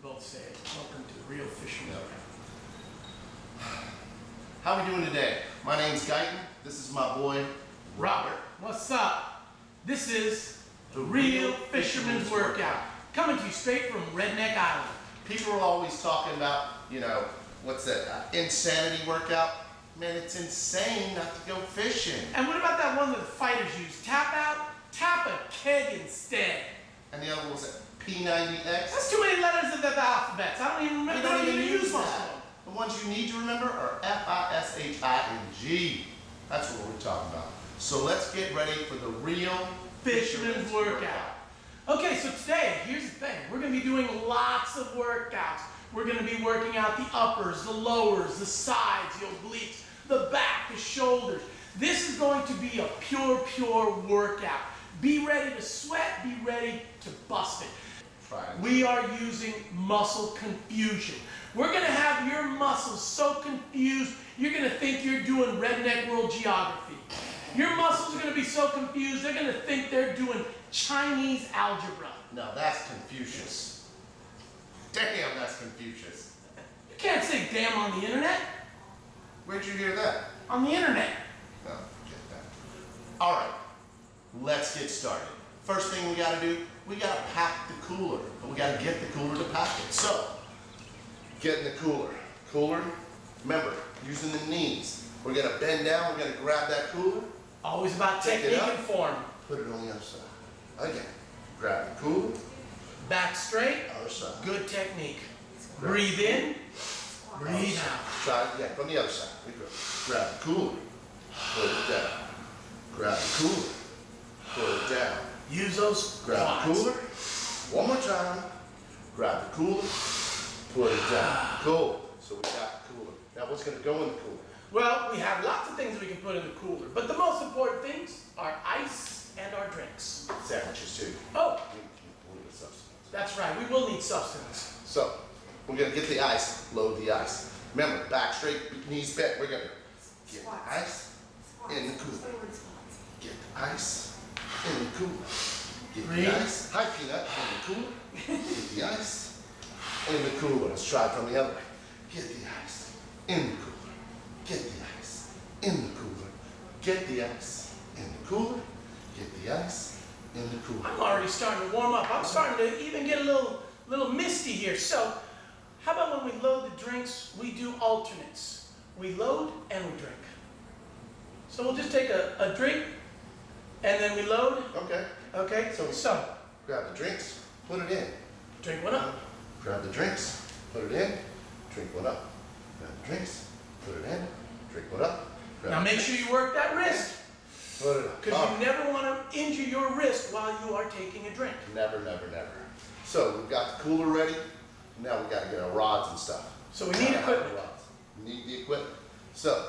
both say it. Welcome to the Real Fisherman. How are we doing today? My name's Guyton. This is my boy, Robert. What's up? This is the Real Fisherman's Workout. Coming to you straight from Redneck Island. People are always talking about, what's that, insanity workout? Man, it's insane not to go fishing. And what about that one that the fighters use? Tap out, tap a keg instead. And the other one was that P90X. That's too many letters of the alphabets. I don't even remember. We don't even use most of that. them. The ones you need to remember are F-I-S-H-I-N-G. That's what we're talking about. So let's get ready for the Real Fisherman's Workout. Okay, so today, here's the thing. We're going to be doing lots of workouts. We're going to be working out the uppers, the lowers, the sides, the obliques, the back, the shoulders. This is going to be a pure workout. Be ready to sweat, be ready to bust it. We are using muscle confusion. We're going to have your muscles so confused, you're going to think you're doing Redneck World Geography. Your muscles are going to be so confused, they're going to think they're doing Chinese algebra. No, that's Confucius. Damn, that's Confucius. You can't say damn on the internet. Where'd you hear that? On the internet. No, forget that. All right, let's get started. First thing we got to do, we got to pack the cooler. But we got to get the cooler to pack it. So, get in the cooler. Cooler, remember, using the knees. We're going to bend down, we're going to grab that cooler. Always about Take it technique up, and form. Put it on the other side. Again, grab the cooler, Back straight, other side. good technique. Breathe in, breathe out. Try it again, from the other side. We go. Grab the cooler, put it down. Grab the cooler, put it down. Use those Grab quads. the cooler, one more time. Grab the cooler, put it down. Cool. So we got the cooler. Now what's going to go in the cooler? Well, we have lots of things we can put in the cooler, but the most important things are ice and our drinks. Sandwiches too. Oh, We need substance. that's right, we will need substance. So we're going to get the ice, load the ice. Remember, back straight, knees bent. We're going to get the ice in the cooler. Get the ice in the cooler. Get Breathe. the ice. Hi, Peanut. In the cooler. Get the ice in the cooler. Let's try it from the other way. Get the ice in the cooler. Get the ice in the cooler. Get the ice in the cooler. Get the ice in the cooler. I'm already starting to warm up. I'm starting to even get a little misty here. So, how about when we load the drinks, we do alternates. We load and we drink. So we'll just take a drink and then we load. Okay. Okay, so Grab the drinks. Put it in. drink one up. Grab the drinks. Put it in. Drink one up. Grab the drinks. Put it in. Drink one up. Grab Now the make drinks. sure you work that wrist, Put it up. because you never want to injure your wrist while you are taking a drink. Never. So we've got the cooler ready. Now we got to get our rods and stuff. So we need equipment. We need the equipment. So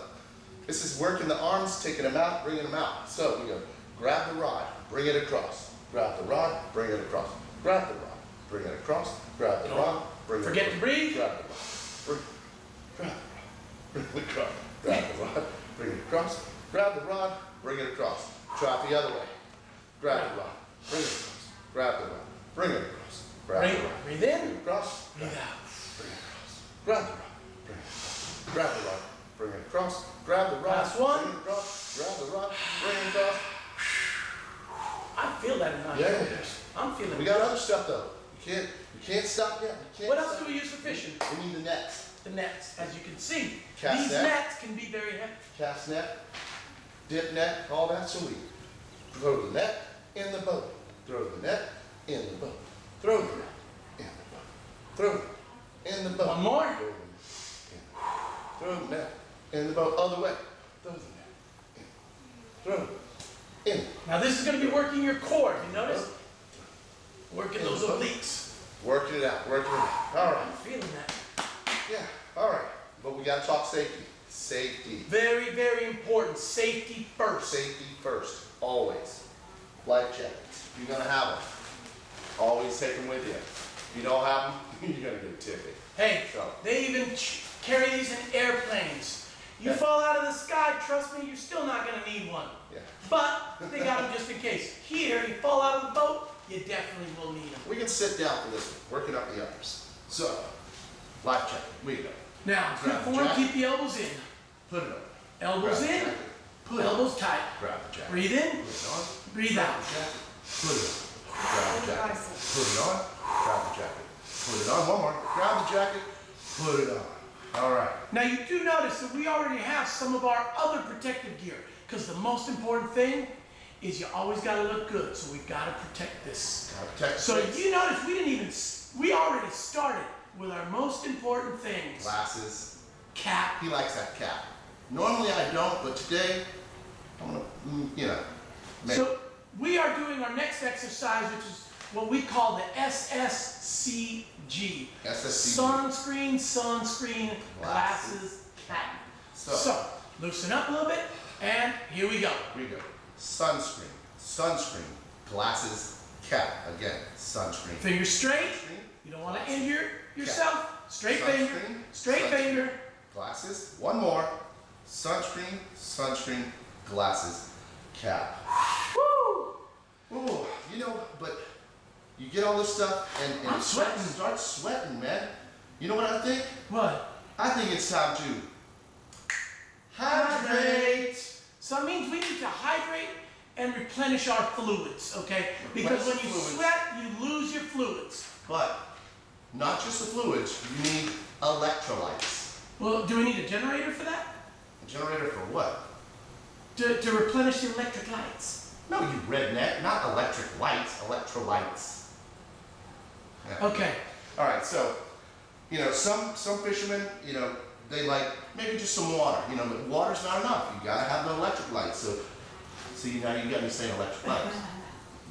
this is working the arms, taking them out, bringing them out. So we go grab the rod, bring it across. Grab the rod, bring it across. Grab the rod, bring it across. Grab the rod, bring it across. Forget to breathe. Grab the rod, bring it across. Grab the rod, bring it across. Grab the rod, bring it across. Try it the other way. Grab the rod, bring it across. Grab the rod, bring it across. Grab the rod, Breathe bring in, it across. breathe out. Bring it across. Grab the rod, bring it across. Grab the rod, bring it across. Grab the rod, Last one. bring it across. Grab the rod, bring it across. I feel that in my Yeah. shoulders. I'm feeling We got other stuff though. You can't stop yet. You can't What else stop. do we use for fishing? We need the nets. The nets, as you can see. Cast These net. nets can be very heavy. Cast net, dip net, all that. So we throw the net in the boat. Throw the net in the boat. Throw the net in the boat. Throw it in the boat. One more. Throw the net in the boat. Other way. Throw the net in. Throw it in. Now this is going to be working your core. You notice? Working In those the boat. obliques. Working it out. Working it out. All right. I'm feeling that. Yeah. All right. But we got to talk safety. Safety. Very important. Safety first. Safety first. Always. Life jackets. You're going to have them. Always take them with you. If you don't have them, you're going to get a ticket. Hey, So. they even carry these in airplanes. You Yeah. fall out of the sky, trust me, you're still not going to need one. Yeah. But they got them just in case. Here, you fall out of the boat, you definitely will need them. We can sit down for this one. Working up the uppers. So, life jacket. We go. Now, Grab good the form, jacket. keep the elbows in. Put it on. Elbows Grab the in, jacket. Put it on. elbows tight. Grab the jacket. Breathe in, Put it on. breathe Grab out. the jacket. Put it on. Grab the jacket. Put it on. Grab the jacket. Put it on. One more. Grab the jacket. Put it on. All right. Now you do notice that we already have some of our other protective gear, because the most important thing is you always got to look good, so we got to protect this. Gotta protect So the face. you notice we already started with our most important things. Glasses. Cap. He likes that cap. Normally I don't, but today I'm gonna, make So we are doing our next exercise, which is what we call the SSCG. SSCG. Sunscreen, glasses, cap. So, loosen up a little bit, and here we go. we go. Sunscreen, glasses, cap. Again, sunscreen. Finger straight. Sunscreen, You don't want to glasses, injure yourself. Straight finger. Sunscreen, Straight sunscreen. finger. Glasses. One more. Sunscreen, glasses, cap. Woo! Ooh, but you get all this stuff and I'm you sweating. start sweating, man. You know what I think? What? I think it's time to hydrate. So it means we need to hydrate and replenish our fluids, okay? Because when you Replenish fluids. sweat, you lose your fluids. But not just the fluids, you need electrolytes. Well, do we need a generator for that? A generator for what? To replenish the electric lights. No, you redneck, not electric lights, electrolytes. Yeah. Okay. All right, so, some fishermen, they like maybe just some water, but water's not enough. You gotta have the electric lights. So see, now you got me saying electric lights.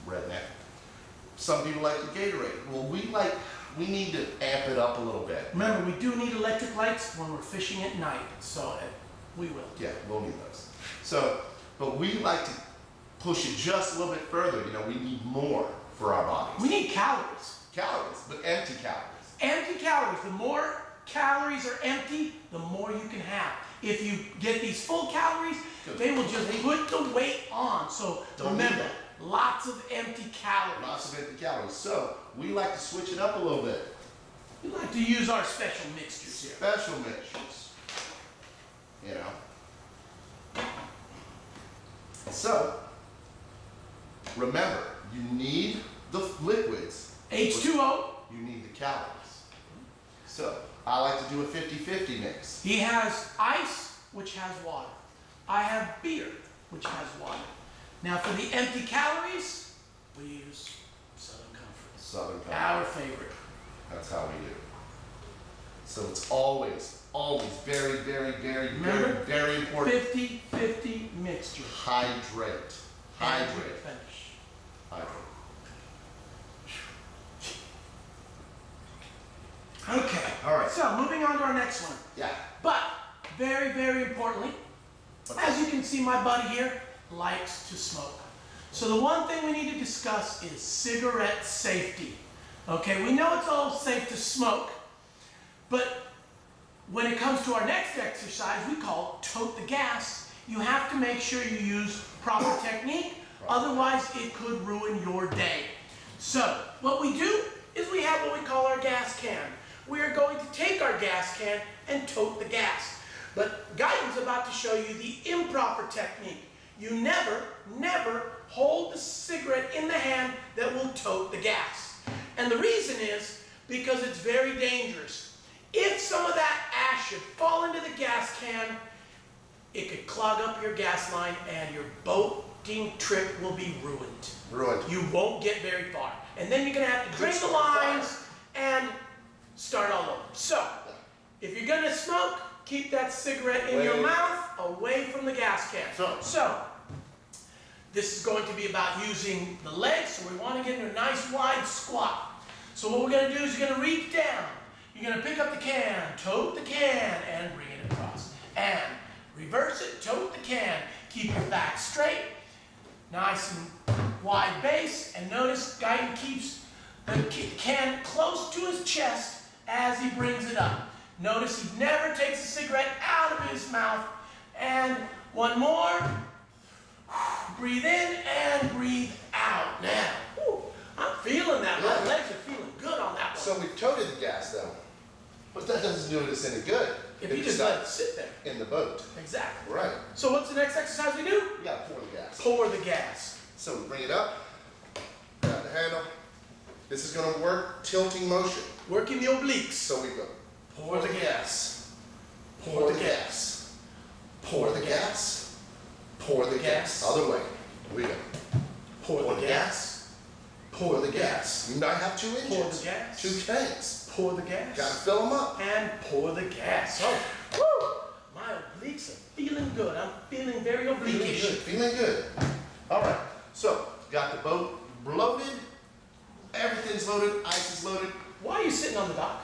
Redneck. Some people like the Gatorade. Well, we need to amp it up a little bit. Remember, we do need electric lights when we're fishing at night, so we will. Yeah, we'll need those. So, but we like to push it just a little bit further. We need more for our bodies. We need calories. Calories, but empty calories. Empty calories. The more calories are empty, the more you can have. If you get these full calories, they will just put the weight on. So Don't need remember, that. lots of empty calories. Lots of empty calories. So we like to switch it up a little bit. We like to use our special mixtures here. Special mixtures. So, remember, you need the liquids. H2O. You need the calories. So, I like to do a 50-50 mix. He has ice, which has water. I have beer, which has water. Now for the empty calories, we use Southern Comfort. Southern Comfort. Our favorite. That's how we do. So it's always very, very, very, Remember? very, very important. 50-50 mixture. Hydrate. And Hydrate. finish. Hydrate. Okay. All right. So moving on to our next one. Yeah. But very, very importantly, as you can see, my buddy here likes to smoke. So the one thing we need to discuss is cigarette safety. Okay, we know it's all safe to smoke, but when it comes to our next exercise, we call tote the gas. You have to make sure you use proper technique, otherwise it could ruin your day. So what we do is we have what we call our gas can. We are going to take our gas can and tote the gas. But Guyton's about to show you the improper technique. You never hold the cigarette in the hand that will tote the gas. And the reason is because it's very dangerous. If some of that ash should fall into the gas can, it could clog up your gas line and your boating trip will be ruined. Ruined. You won't get very far. And then you're going to have to drain the lines and start all over. So, if you're going to smoke, keep that cigarette in your mouth away from the gas can. So, this is going to be about using the legs, so we want to get in a nice wide squat. So what we're going to do is you're going to reach down. You're going to pick up the can, tote the can, and bring it across. And reverse it, tote the can. Keep your back straight, nice and wide base. And notice Guyton keeps the can close to his chest as he brings it up. Notice he never takes a cigarette out of his mouth. And one more. Breathe in and breathe out. Now, I'm feeling that. My legs are feeling good on that one. So we've toted the gas though, but that doesn't do us any good. If you just let it sit there. In the boat. Exactly. Right. So what's the next exercise we do? We gotta pour the gas. Pour the gas. So we bring it up, grab the handle. This is gonna work tilting motion. Working the obliques. So we go. Pour the gas. Pour the gas. Pour the gas. Pour the gas. Other way. Here we go. Pour the gas. Pour the gas. You might have 2 engines. Pour the gas. 2 tanks. Pour the gas. Gotta fill them up. And pour the gas. Oh, woo! My obliques are feeling good. I'm feeling very oblique-ish. Feeling good. All right. So, got the boat loaded. Everything's loaded. Ice is loaded. Why are you sitting on the dock?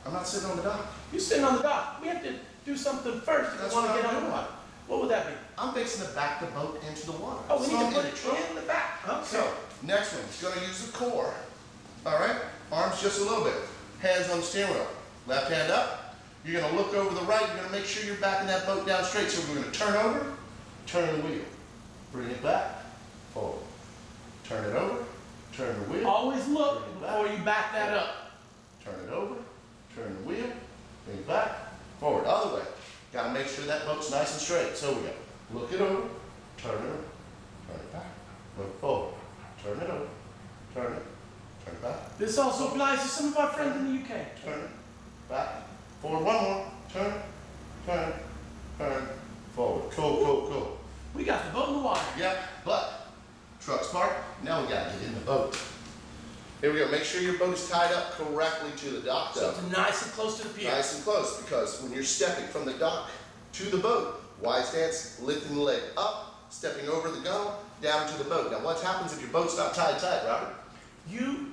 I'm not sitting on the dock. You're sitting on the dock. We have to do something first if That's we want what to get I'm on the doing. water. What would that be? I'm fixing to back the boat into the water. Oh, we So need I'm to put in it trouble. in the back. Okay. So, next one, it's gonna use the core. All right? Arms just a little bit. Hands on the steering wheel. Left hand up. You're gonna look over the right. You're gonna make sure you're backing that boat down straight. So we're gonna turn over, turn the wheel. Bring it back, forward. Turn it over, turn the wheel. Always look before you back that up. Turn it over, turn the wheel, bring it back, forward. Other way. Gotta make sure that boat's nice and straight. So we go. Look it over, turn it over, turn it back, look forward. Turn it over, turn it back. This also applies to some of our friends in the UK. Turn it, back, forward, one more, turn, forward. Cool. We got the boat in the water. Yeah, but truck's parked, now we gotta get in the boat. Here we go, make sure your boat is tied up correctly to the dock So though. it's nice and close to the pier. Nice and close, because when you're stepping from the dock to the boat, wide stance, lifting the leg up, stepping over the gunnel, down to the boat. Now what happens if your boat's not tied tight, Robert? You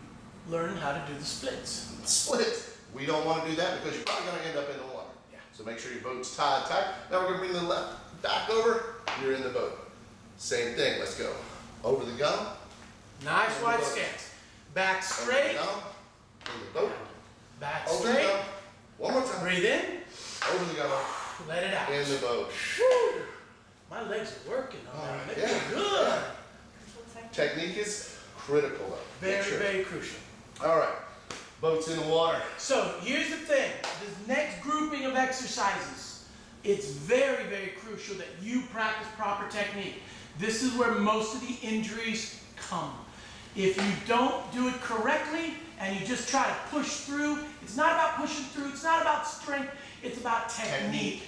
learn how to do the splits. Split. We don't want to do that because you're probably going to end up in the water. Yeah. So make sure your boat's tied tight. Now we're going to bring the left back over. You're in the boat. Same thing. Let's go. Over the gunnel. Nice Over the wide boat. stance. Back Over the straight. gunnel. In the boat. Back Over the straight. gunnel. One more time. Breathe in. Over the gunnel. Let it out. In the boat. Whew. My legs are working on that. They feel good. Technique is critical though. Make Very, sure. very crucial. All right. Boat's in the water. So here's the thing. This next grouping of exercises, it's very, very crucial that you practice proper technique. This is where most of the injuries come. If you don't do it correctly and you just try to push through, it's not about pushing through, it's not about strength, it's about technique.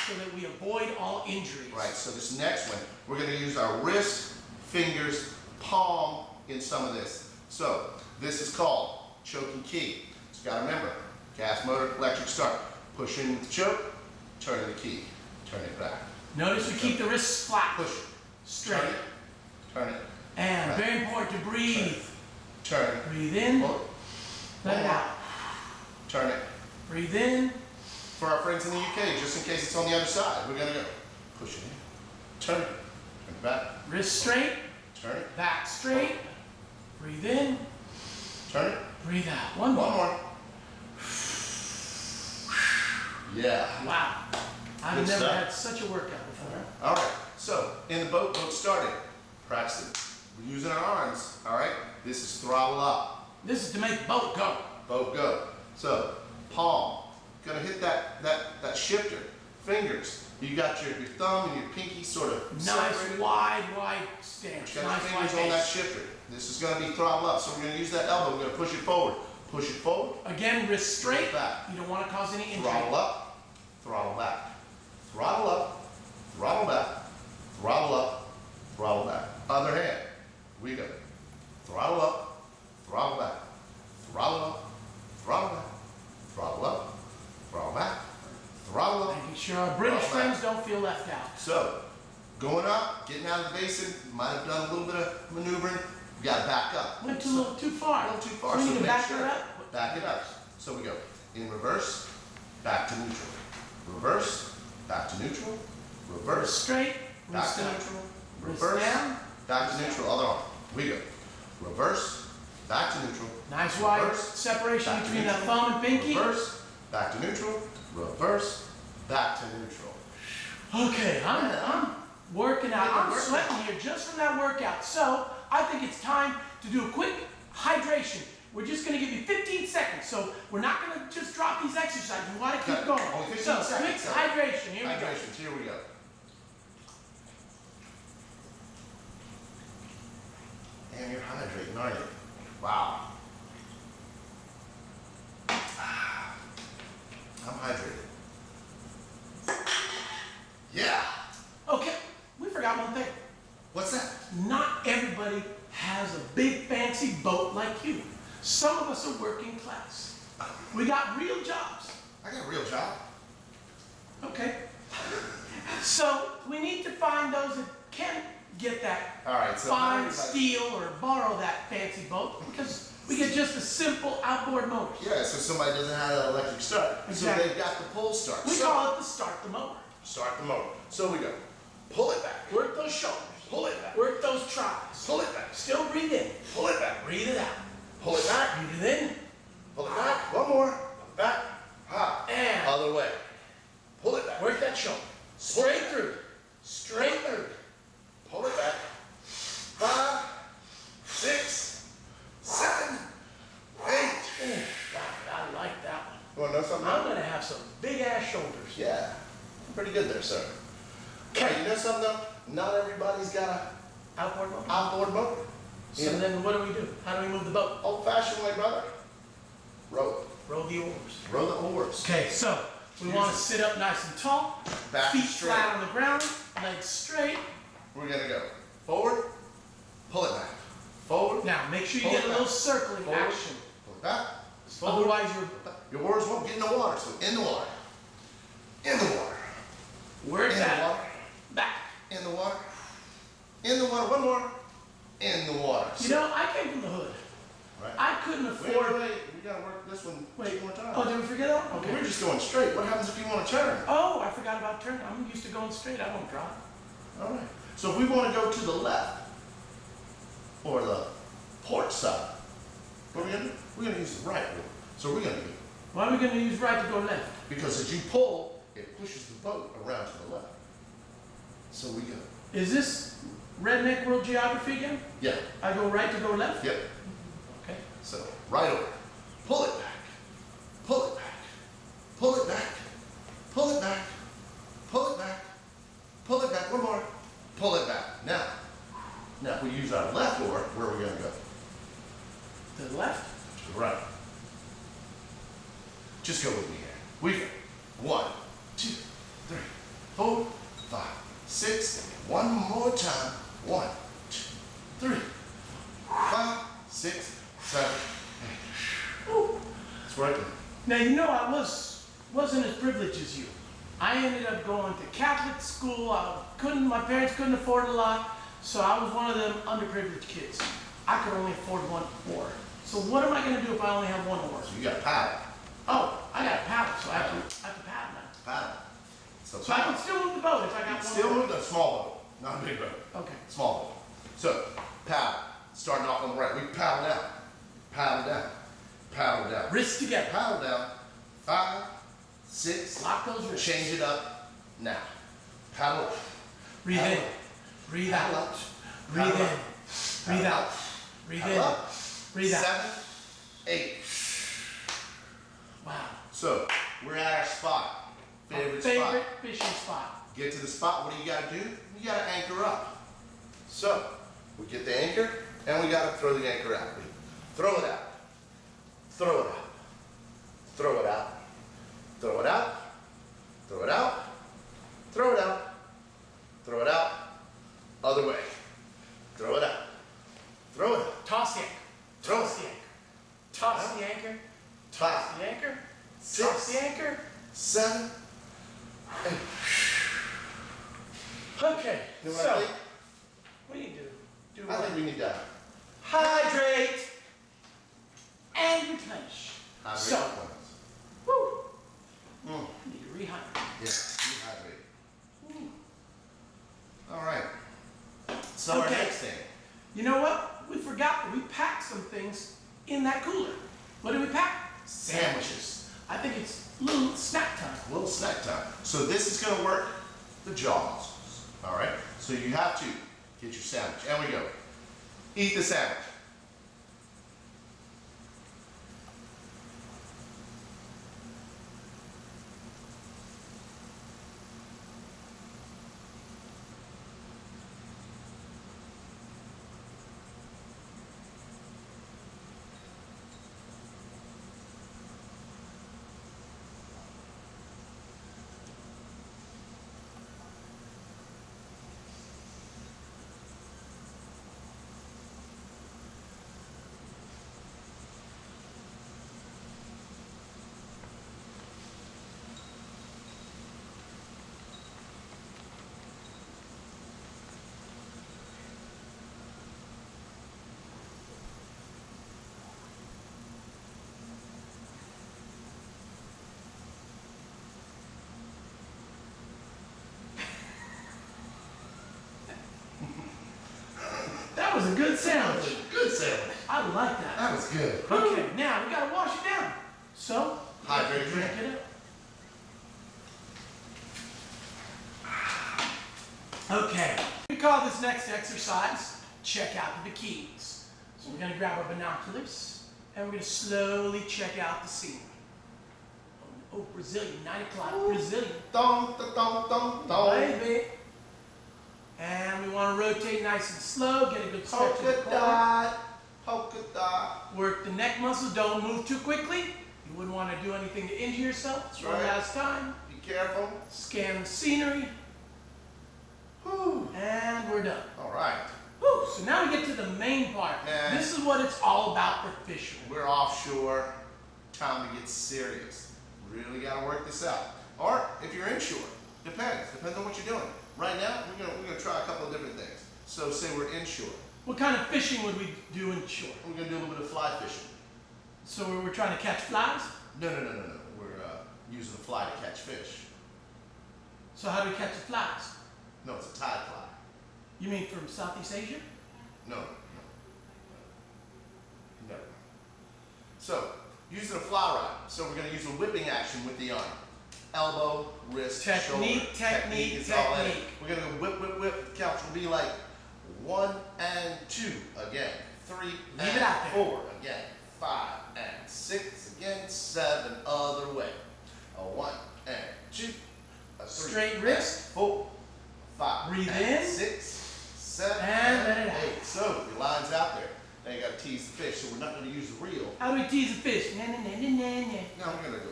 So that we avoid all injuries. Right, so this next one, we're going to use our wrist, fingers, palm in some of this. So, this is called choke and key. So you got to remember, gas motor, electric start. Push in with the choke, turn the key, turn it back. Notice we keep the wrists flat, Push it, straight. turn it, And Right. very important to breathe. turn it, Breathe in, pull it, let it out. turn it. Breathe in, For our friends in the UK, just in case it's on the other side, we're going to go push it in, turn it back, wrist straight, turn it, back straight. Breathe in, turn it. breathe out. One One more. more. Yeah. Wow. I've Good never stuff. had such a workout before. All right. So in the boat started. Practice it. We're using our arms. All right. This is throttle up. This is to make the boat go. Boat go. So palm. Gonna hit that shifter. Fingers. You got your thumb and your pinky sort of Nice separated. wide stance. You got Nice your wide fingers on that base. shifter. This is gonna be throttle up. So we're gonna use that elbow. We're gonna push it forward. Push it forward. Again, wrist straight. Back. You don't want to cause any injury. Throttle up, throttle back. Throttle up, throttle back, throttle up, throttle back. Other hand. We go. Throttle up, throttle back, throttle up, throttle back, throttle up, throttle back, throttle up. Making sure our British Throttle back. friends don't feel left out. So, going up, getting out of the basin, might have done a little bit of maneuvering. You gotta back up. Went a little too far. A little too far. So we so need to make back sure- her up. Back it up. So we go in reverse, back to neutral. Reverse, back to neutral. Wrist Reverse, straight. back Wrist to down. neutral. Wrist Reverse, down. back to neutral. Other arm. We go. Reverse, back to neutral. Nice wide Reverse, separation back to between that neutral. thumb and pinky. Reverse, back to neutral. Reverse, back to neutral. Okay, I'm working out. Making I'm work sweating here just from that workout. So I think it's time to do a quick hydration. We're just going to give you 15 seconds, so we're not going to just drop these exercises. We want to keep going. Only 15 so, seconds. quick hydration. Here we go. Hydration. Here we go. And you're hydrating, aren't you? Wow. I'm hydrated. Yeah. Okay, we forgot one thing. What's that? Not everybody has a big fancy boat like you. Some of us are working class. We got real jobs. I got a real job. Okay. So we need to find those that can get that All right, so fine, steal, or borrow that fancy boat because we get just a simple outboard motor. Yeah, so somebody doesn't have an electric start. Exactly. So they've got the pull start. We call it the start the motor. Start the motor. So we go. Pull it back. Work those shoulders. Pull it back. Work those triceps. Pull it back. Still breathe in. Pull it back. Breathe it out. Pull it back. Breathe it in. Pull it back. One more. Pull it back. Ha. And Other way. Pull it back. work that shoulder. Pull it Straight back. through. Straight through. Pull it back. 5, 6, 7, 8. Ooh, I like that one. You want to know something? I'm going to have some big ass shoulders. Yeah. Pretty good there, sir. Okay, you know something though? Not everybody's got a Outboard motor. outboard motor. So then what do? How do we move the boat? Old-fashioned way, brother. Row it. Row the oars. Row the oars. Okay, so we want to sit up nice and tall, Back feet straight. flat on the ground, legs straight. We're gonna go forward, pull it back. Forward, Now make sure you Pull get it a little back. circling Forward. action. pull it back. Forward. Otherwise Your oars won't get in the water, so in the water. In the water. you're work In the that water. back. In the water. In the water. One more. In the water. You know, I came from the hood. Right. I couldn't Wait, afford. wait, wait. We gotta work this one two more times. Oh, did we forget that? Okay. We're Okay. just going straight. What happens if you want to turn? Oh, I forgot about turning. I'm used to going straight. I don't drive. All right. So if we want to go to the left or the port side, what are we gonna do? We're gonna use the right one. So we're gonna do Why are we going to use right to go left? because as you pull, it pushes the boat around to the left. So we go. Is this redneck world geography again? Yeah. I go right to go left? Yep. Okay. So right over. Pull it back. Pull it back. Pull it back. Pull it back. Pull it back. Pull it back. One more. Pull it back. Now if we use our left oar, where are we gonna go? To the left? To the right. Just go with me here. We go. 1, 2, 3, 4, 5, 6. One more time. 1, 2, 3, 5, 6, 7, 8. Ooh. It's working. Now, you know, I wasn't as privileged as you. I ended up going to Catholic school. My parents couldn't afford a lot, so I was one of them underprivileged kids. I could only afford one oar. So what am I going to do if I only have one oar? So you got paddle. Oh, I got a paddle, so I have to paddle now. Paddle. So I can still move the boat if I got one Still oar. move the small boat, not a big boat. Okay. Small boat. So paddle. Starting off on the right. We paddle down. Paddle down. Paddle down. Wrists together. Paddle down. 5, 6. Lock those wrists. Change it up now. Paddle up. Breathe Paddle in. up. Breathe Paddle out. up. Breathe Paddle in. up. Breathe Paddle out. up. Breathe Paddle in. up. Breathe out. 7, 8. Wow. So we're at our spot. Favorite spot. Fishing spot. Get to the spot. What do? You gotta anchor up. So we get the anchor and we gotta throw the anchor out. We throw it out. Throw it out. Throw it out. Throw it out. Throw it out. Throw it out. Throw it out. Other way. Throw it out. Throw it out. Toss the anchor. Throw Toss it. the anchor. Toss the anchor. 5, The anchor. 6, Toss the anchor. 7, 8. Okay. You know So, what I think? what do you do? Do I what? think we need that. Hydrate and replenish. Hydrate So, plants. woo. Mm. Need to rehydrate. Yeah, dehydrate. All right. So our Okay. next thing. You know what? We forgot that we packed some things in that cooler. What did we pack? Sandwiches. I think it's a little snack time. A little snack time. So this is going to work the jaws. All right. So you have to get your sandwich. And we go. Eat the sandwich. a good sandwich. Good sandwich. I like that. That was good. Okay, now we gotta wash it down. So, Hydrate it. drink it up. Okay, we call this next exercise, check out the bikinis. So we're gonna grab our binoculars and we're gonna slowly check out the scene. Oh, Brazilian, 9 o'clock, Brazilian. Dong, dong, dong, dong. Baby. And we want to rotate nice and slow, get a good stretch in the Polka core. dot, polka dot. Work the neck muscles, don't move too quickly. You wouldn't want to do anything to injure yourself. That's One right. last time. Be careful. Scan the scenery. Whew. And we're done. All right. Whew, so now we get to the main part. And this is what it's all about for fishermen. we're offshore. Time to get serious. Really got to work this out. Or if you're inshore, depends on what you're doing. Right now, we're gonna try a couple of different things. So say we're inshore. What kind of fishing would we do inshore? We're gonna do a little bit of fly fishing. So we're trying to catch flies? No. We're using a fly to catch fish. So how do we catch the flies? No, it's a tide fly. You mean from Southeast Asia? No. So, using a fly rod. So we're going to use a whipping action with the arm. Elbow, wrist, Technique, shoulder. technique, is all in it. technique. We're going to go whip. The count will be like 1 and 2 again. 3 Leave it and out there. 4 again. 5 and 6 again. 7 other way. A 1 and 2. A 3 Straight and wrist. 4. 5 Breathe and in. 6, 7 And let it out. 8. So your line's out there. Now you got to tease the fish. So we're not going to use the reel. How do we tease a fish? Na, na, na, na, na, na. Now we're going to go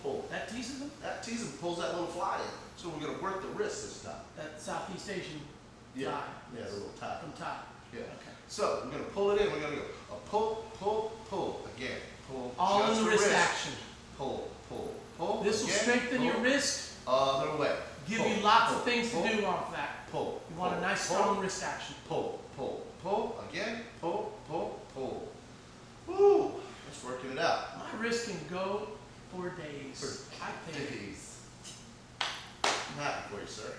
pull. That teases them? That teases pulls that little fly in. So we're going to work the wrist this time. That Southeast Asian Yeah. fly. Yeah, the little tie. From Thai. Yeah. Okay. So we're going to pull it in. We're going to go a pull. Again, pull. All just in the the wrist action. Pull. This will again, strengthen your pull. wrist, Other way. give Pull, you lots pull, of things pull, to do off that. Pull. You want a nice strong wrist action. Pull. Again, pull. Woo! That's working it out. My wrist can go for days. I think. Days. I'm happy for you, sir.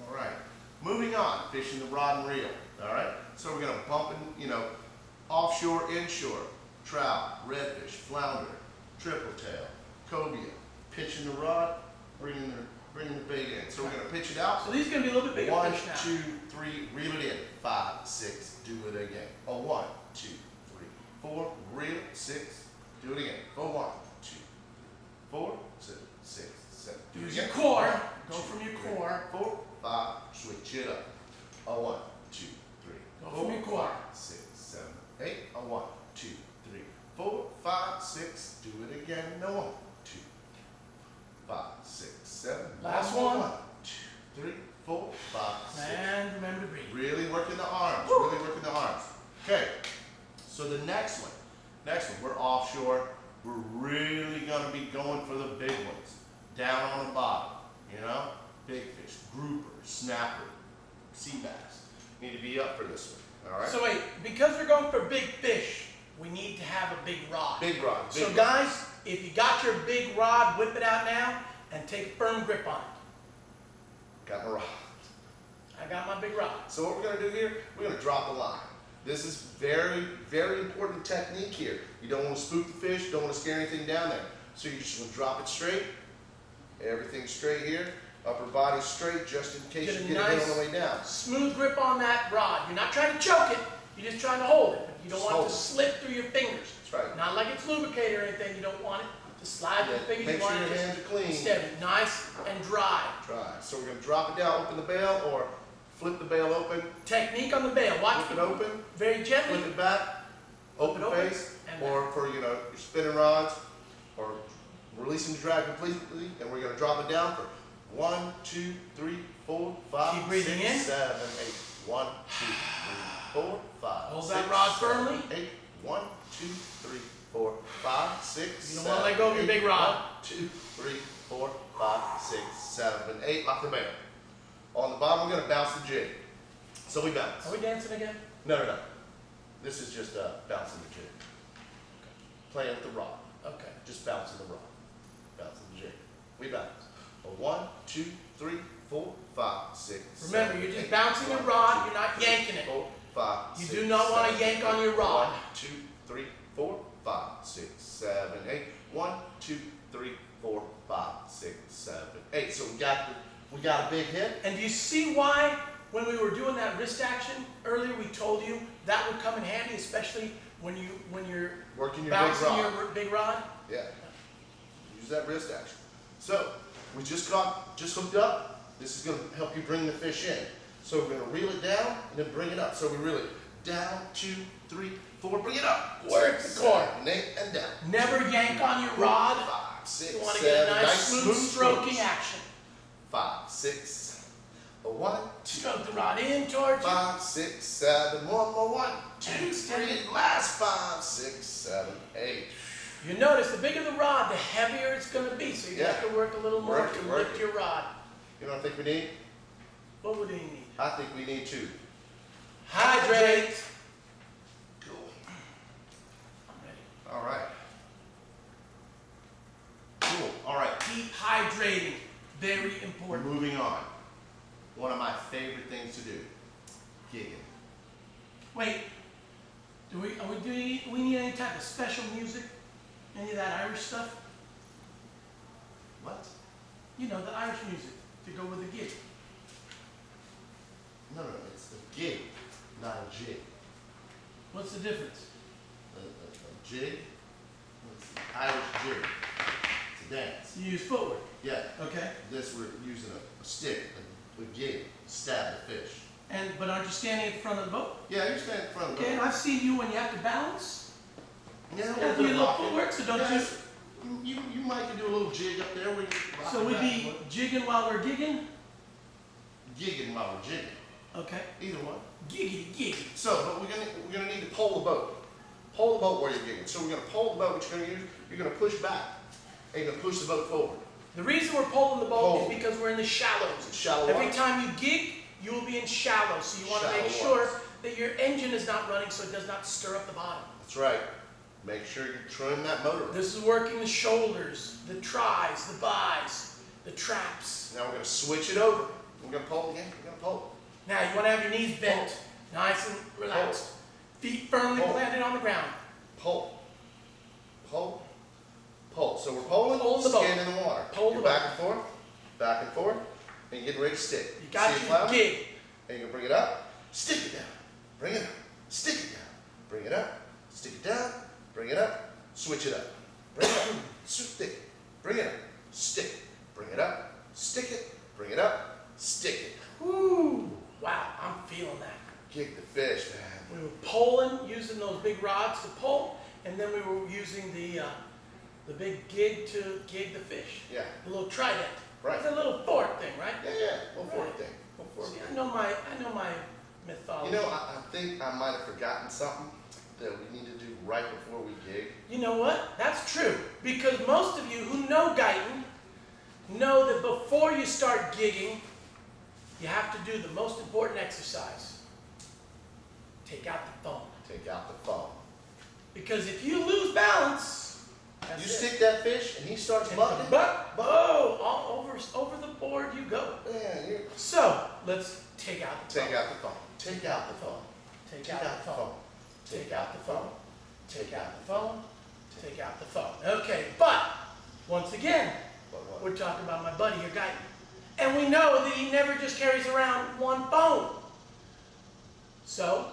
All right. Moving on, fishing the rod and reel. All right. So we're gonna bump in, offshore, inshore, trout, redfish, flounder, triple tail, cobia, pitching the rod, bringing the bait in. So we're gonna pitch it out. So these are going to be a little bit bigger 1, fish now. 2, 3, reel it in. 5, 6, do it again. 1, 2, 3, 4, reel, 6, do it again. 1, 2, 4, 6, 7. Do it Use again. your core. 1, Go 2, from your 3, core. 4, 5, switch it up. 1, 2, 3, Go 4, from your core. 5, 6, 7, 8. 1, 2, 3, 4, 5, 6. Do it again. 1, 2, 5, 6, 7. Last one. 1, 2, 3, 4, 5, 6. And remember to breathe. Really working the arms. Okay. So the next one, we're offshore. We're really gonna be going for the big ones. Down on the bottom, big fish, grouper, snapper, sea bass. Need to be up for this one. All right. So wait, because we're going for big fish, we need to have a big rod. Big rod. So guys, if you got your big rod, whip it out now and take a firm grip on it. Got my rod. I got my big rod. So what we're gonna do here, we're gonna drop the line. This is very, very important technique here. You don't want to spook the fish, don't want to scare anything down there. So you're just gonna drop it straight. Everything straight here. Upper body straight, just in case you get a hit on the way down. Smooth grip on that rod. You're not trying to choke it, you're just trying to hold it. But you don't Just want it hold to it. slip through your fingers. That's right. Not like it's lubricated or anything, you don't want it to slide through your fingers. Make You sure want your it hands are clean. steady, nice and dry. Try. So we're gonna drop it down, open the bail, or flip the bail open, Technique on the bail. Watch flip it open, very gently. flip it back, open Flip it open, face, and or for your spinning rods, or releasing the drag completely, and we're gonna drop it down for 1, 2, 3, 4, 5, Keep breathing 6, in. 7, 8. 1, 2, 3, 4, 5. Hold 6, that rod 7, firmly. 8. 1, 2, 3, 4, 5, 6. You don't wanna let go of your 7, big 8. rod. 1, 2, 3, 4, 5, 6, 7, 8. Lock the bail. On the bottom, we're gonna bounce the jig. So we bounce. Are we dancing again? No. This is just bouncing the jig. Playing with the rod. Okay. Just bouncing the rod. Bouncing the jig. We bounce. 1, 2, 3, 4, 5, 6. Remember, 7, you're just 8. bouncing your 1, rod, 2, you're not 3, yanking it. 4, 5, You 6, do not want to 7, yank on your rod. 1, 2, 3, 4, 5, 6, 7, 8. 1, 2, 3, 4, 5, 6, 7, 8. So we got a big hit. And do you see why when we were doing that wrist action earlier, we told you that would come in handy, especially when you're Working your bouncing big rod. your big rod? Yeah. Use that wrist action. So we just hooked up. This is going to help you bring the fish in. So we're going to reel it down and then bring it up. So we reel it down, 2, 3, 4, bring it up. Work the core. 7, 8, and down. Never yank on your rod. 5, 6, You want to 7, get a nice smooth stroking action. 5, 6, 1, 2, Stroke the rod in towards you. 5, 6, 7, one more, 1, 2, 3, last 5, 6, 7, 8. You notice the bigger the rod, the heavier it's going to be. So you have to work a little more Work it, to work lift it. your rod. You know what I think we need? What would you need? I think we need to Hydrate. go. I'm ready. All right. Cool. All right. Keep hydrating. Very important. Moving on. One of my favorite things to do. Gigging. Wait. Do we need any type of special music? Any of that Irish stuff? What? You know, the Irish music to go with the gig. No, it's a gig, not a jig. What's the difference? A jig? It's an Irish jig. It's a dance. You use footwork. Yeah. Okay. This we're using a stick, a gig, stab the fish. But aren't you standing at the front of the boat? Yeah, you're standing in front of the Okay, and boat. I've seen you when you have to balance. Yeah, You have to do a little footwork, so don't you might could do a little jig up there where you rock So it we back be and forth. jigging while we're gigging? Gigging while we're jigging. Okay. Either one. Giggity giggity. So, but we're gonna need to pole the boat. Pole the boat while you're gigging. So we're gonna pole the boat. What you're gonna use? You're gonna push back, and you're gonna push the boat forward. The reason we're poling the boat Pole. is because we're in the shallows. Shallow Every water. time you gig, you will be in shallow. So you want to Shallow make sure waters. that your engine is not running so it does not stir up the bottom. That's right. Make sure you trim that motor. This is working the shoulders, the tries, the buys, the traps. Now we're gonna switch it over. We're gonna pole again. We're gonna pole. Now you want to have your knees bent, nice and relaxed. Feet firmly Pole. planted on the ground. Pole. Pole. Pole. So we're poling, Pole the boat. skin in the water. Pole the You're boat. back and forth, and you're getting ready to stick. You got See it your plowing? gig. And you're gonna bring it up, stick it down, bring it up, stick it down, bring it up, stick it down, bring it up, switch it up, bring it up, stick it, bring it up, stick it, bring it up, stick it, bring it up, stick it. Woo! Wow, I'm feeling that. Gig the fish, man. We were poling, using those big rods to pull, and then we were using the big gig to gig the fish. Yeah, The little trident. right. It's a little fork thing, right? Yeah, little fork Right. thing. Little fork See, thing. I know my mythology. You know, I think I might have forgotten something that we need to do right before we gig. You know what? That's true. Because most of you who know Guyton know that before you start gigging, you have to do the most important exercise. Take out the phone. Take out the phone. Because if you lose balance, that's You it. stick that fish and he starts And bucking. oh, all over the board you go. Man, you So let's take out the phone. take out the phone. Take out the phone. Take out the phone. Take out the phone. Take out the phone. Take out the phone. Okay, but once again, What? we're talking about my buddy here, Guyton. And we know that he never just carries around one phone. So,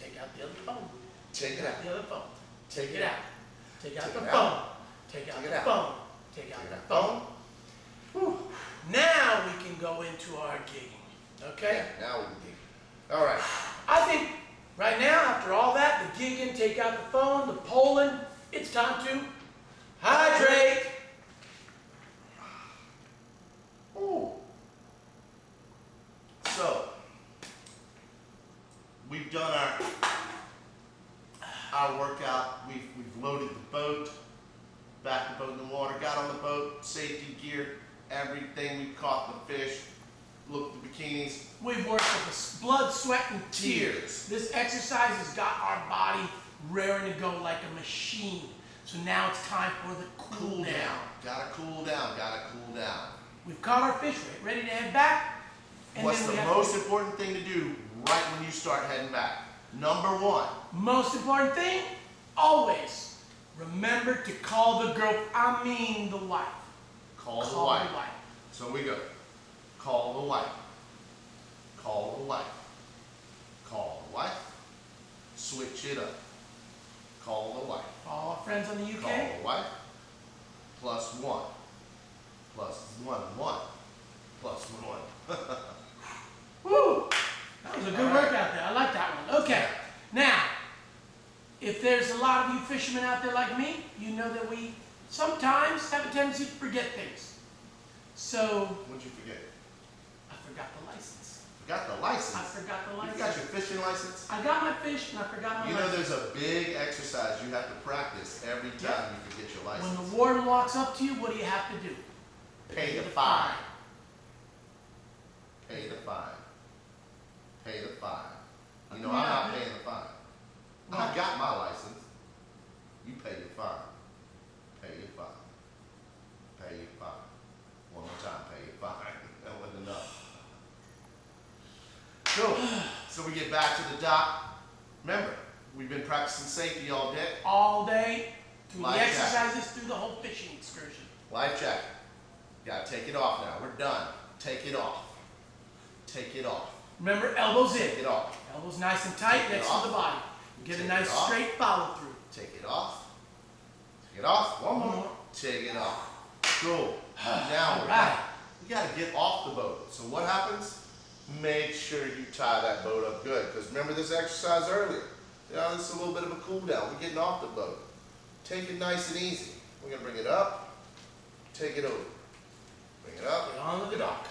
take out the other phone. Take it out. The other phone. Take Take it it out. Take out Take the it phone. out. Take out Take it the out. phone. Take out Take the it phone. Whew. Now we can go into our gigging. Okay? Yeah, now we can gig. All right. I think right now, after all that, the gigging, take out the phone, the polling, it's time to hydrate. Ooh. So, we've done our workout. We've loaded the boat, backed the boat in the water, got on the boat, safety gear, everything. We caught the fish, looked at the bikinis. We've worked with the blood, sweat, and tears. This exercise has got our body raring to go like a machine. So now it's time for the cool down. Gotta cool down, gotta cool down. We've caught our fish, ready to head back. And What's then the we have most important thing to do right when you start heading back? Number one. Most important thing, always remember to call the girl, the wife. Call the wife. So we go. Call the wife. Call the wife. Call the wife. Switch it up. Call the wife. All our friends in the UK. Call the wife. Plus one. Plus one. Plus one. Woo! That was a good workout there. I like that one. Okay. Now, if there's a lot of you fishermen out there like me, you know that we sometimes have a tendency to forget things. So. What'd you forget? I forgot the license. Forgot the license? I forgot the license. You got your fishing license? I got my fish and I forgot my license. You know there's a big exercise you have to practice every time you forget your license. When the warden walks up to you, what do you have to do? Pay the fine. Pay the fine. Pay the fine. You know, I'm not paying the fine. I got my license. You pay your fine. Pay your fine. Pay your fine. One more time, pay your fine. That wasn't enough. Cool. So we get back to the dock. Remember, we've been practicing safety all day. All day. Through the Life exercises, through the whole fishing excursion. Life jacket. Gotta take it off now. We're done. Take it off. Take it off. Remember, elbows in. Take it off. Elbows nice and tight next to the body. Get a nice straight follow through. Take it off. Take it off. One more. Take it off. Cool. Now we're done. We gotta get off the boat. So what happens? Make sure you tie that boat up good. Because remember this exercise earlier. Yeah, this is a little bit of a cool down. We're getting off the boat. Take it nice and easy. We're gonna bring it up. Take it over. Bring it up. Get on the dock.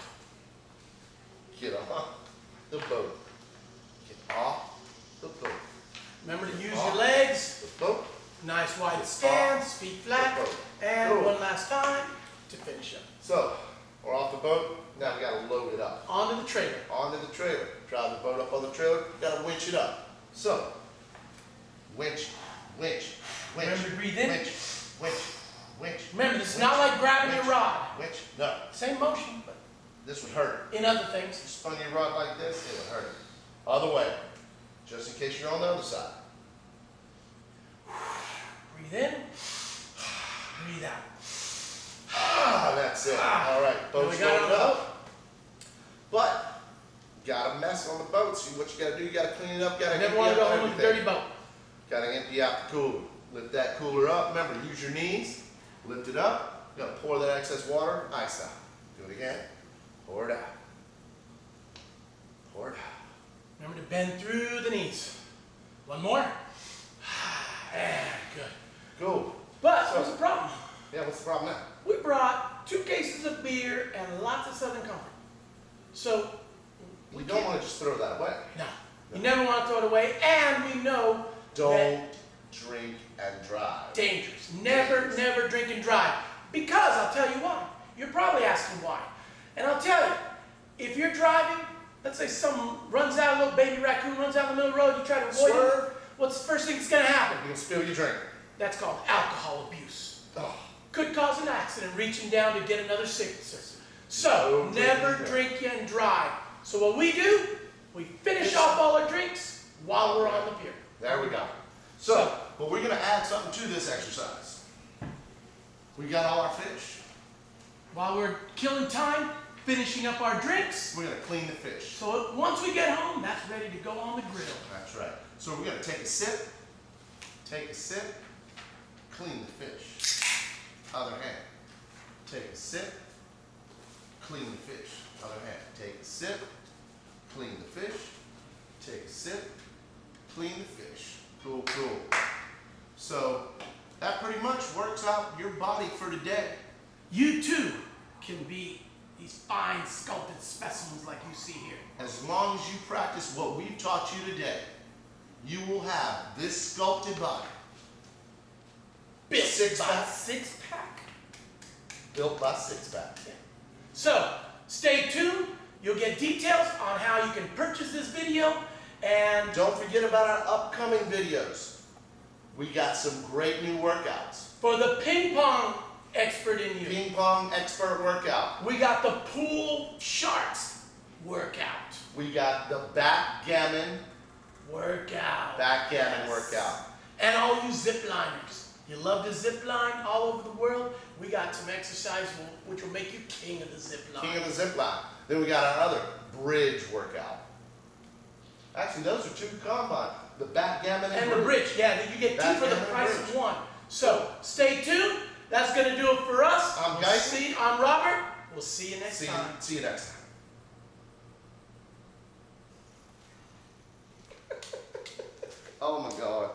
Get off the boat. Get off the boat. Remember to use your legs. The boat. Nice wide stance, feet flat. And one last time to finish up. So, we're off the boat. Now we gotta load it up. Onto the trailer. Onto the trailer. Drive the boat up on the trailer. Gotta winch it up. So, winch, winch, winch. Remember to breathe in. Winch, winch, winch. Remember, this is not like grabbing your rod. Winch. No. Same motion, but This would hurt. in other things. If you spun your rod like this, it would hurt. Other way. Just in case you're on the other side. Breathe in. Breathe out. That's it. All right, boat's loaded up. But, got a mess on the boat. See what you gotta do, you gotta clean it up, gotta Never want to go home with a dirty boat. Gotta empty out the cooler. Lift that cooler up. Remember, use your knees. Lift it up. You gotta pour that excess water, ice out. Do it again. Pour it out. Pour it out. Remember to bend through the knees. One more. And good. Cool. But there's a problem. Yeah, what's the problem now? We brought 2 cases of beer and lots of Southern Comfort. So We don't want to just throw that away. No. You never want to throw it away, and we know Don't drink and drive. Dangerous. Never drink and drive. Because I'll tell you why. You're probably asking why. And I'll tell you, if you're driving, let's say someone runs out, a little baby raccoon runs out in the middle of the road, you try to avoid it, what's the first thing that's going to happen? You can spill your drink. That's called alcohol abuse. Oh. Could cause an accident, reaching down to get another signature. So, never drink and drive. So what we do, we finish off all our drinks while we're on the pier. There we go. So, but we're going to add something to this exercise. We got all our fish. While we're killing time, finishing up our drinks. We're going to clean the fish. So once we get home, that's ready to go on the grill. That's right. So we're going to take a sip, clean the fish. Other hand. Take a sip, clean the fish. Other hand. Take a sip, clean the fish. Take a sip, clean the fish. Cool, cool. So that pretty much works out your body for today. You too can be these fine sculpted specimens like you see here. As long as you practice what we've taught you today, you will have this sculpted body. Built Six by pack. 6-pack. Built by 6-pack. So stay tuned. You'll get details on how you can purchase this video. And Don't forget about our upcoming videos. We got some great new workouts. for the ping pong expert in you, Ping pong expert workout. we got the pool sharks workout. We got the backgammon workout. Backgammon Yes. workout. And all you zip liners, you love to zip line all over the world, we got some exercise which will make you king of the zip line. King of the zip line. Then we got our other bridge workout. Actually, those are two combined. The backgammon And the bridge, yeah, you get two for the Backgammon price bridge. of one. So stay tuned. That's going to do it for us. I'm We'll Guyton. see- I'm Robert. We'll see you next time. See you next time. Oh my God.